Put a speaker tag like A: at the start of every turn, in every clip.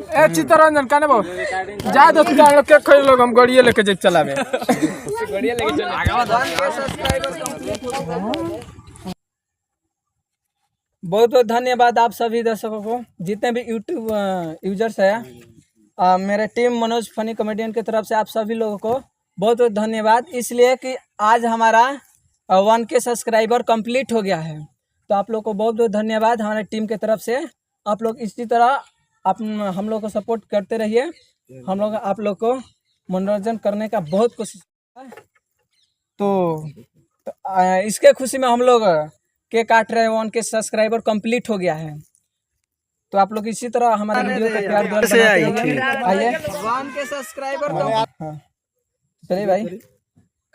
A: ए चित्तरंजन काने बो जा दोस्त जा लोग के खई लोग हम गड़िए लेके जे चलावे गड़िए लेके चल आगावा 1 के सब्सक्राइबर कंप्लीट हो गए। बहुत बहुत धन्यवाद आप सभी दर्शकों को, जितने भी यूट्यूब यूजर्स हैं। मेरे टीम मनोज फनी कॉमेडियन की तरफ से आप सभी लोगों को बहुत बहुत धन्यवाद, इसलिए कि आज हमारा 1 के सब्सक्राइबर कंप्लीट हो गया है। तो आप लोग को बहुत बहुत धन्यवाद हमारे टीम की तरफ से। आप लोग इसी तरह आप हम लोग को सपोर्ट करते रहिए। हम लोग आप लोग को मनोरंजन करने का बहुत कोशिश है। तो इसके खुशी में हम लोग केक काट रहे हैं। 1 के सब्सक्राइबर कंप्लीट हो गया है। तो आप लोग इसी तरह हमारे वीडियो का प्यार दुलार बनाते रहिए। आइए 1 के सब्सक्राइबर चलिए भाई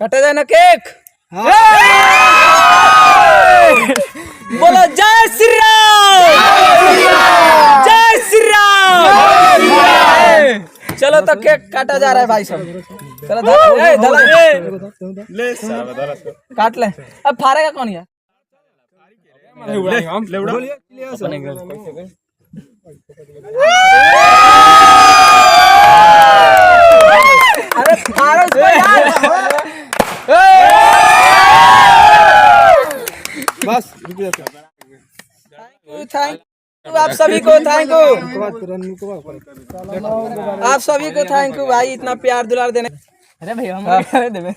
A: काटे जाए ना केक। बोलो जय श्री राम, जय श्री राम। चलो तो केक काटा जा रहा है भाई सब। चलो काट ले। अब फाड़ेगा कौन है? अरे फाड़ो इसको यार। बस थैंक यू आप सभी को, थैंक यू आप सभी को, थैंक यू भाई इतना प्यार दुलार देने। अरे भाई हम देवे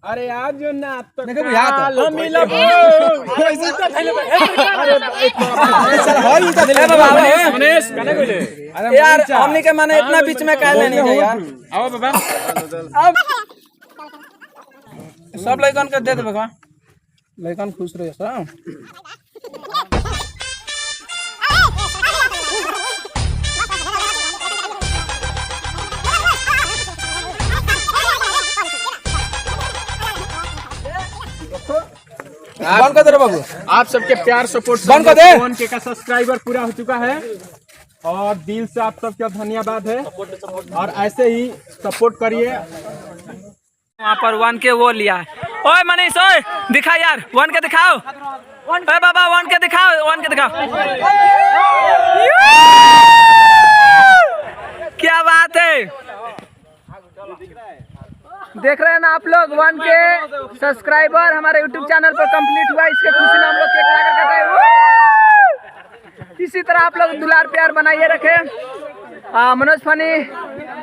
A: अरे यार जो ना तो यार हमने के माने इतना बीच में काहे लेनी है यार। आओ बाबा अब सब लड़कन के दे दे बाबा, लड़कन खुश रहे सब। बंद कर दे बाबू। आप सबके प्यार सपोर्ट बंद कर दे। 1 के का सब्सक्राइबर पूरा हो चुका है और दिल से आप सबका धन्यवाद है और ऐसे ही सपोर्ट करिए। वहाँ पर 1 के वो लिया है। ओए मनीष ओए दिखा यार 1 के दिखाओ। ओए बाबा 1 के दिखाओ, 1 के दिखाओ। क्या बात है, देख रहे हैं ना आप लोग 1 के सब्सक्राइबर हमारे यूट्यूब चैनल पर कंप्लीट हुआ। इसके खुशी में हम लोग केक लाकर काटे। इसी तरह आप लोग दुलार प्यार बनाइए रखे। मनोज फनी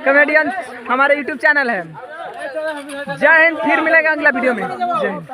A: कॉमेडियन हमारे यूट्यूब चैनल है। जय हिंद, फिर मिलेगा अगला वीडियो में। जय हिंद।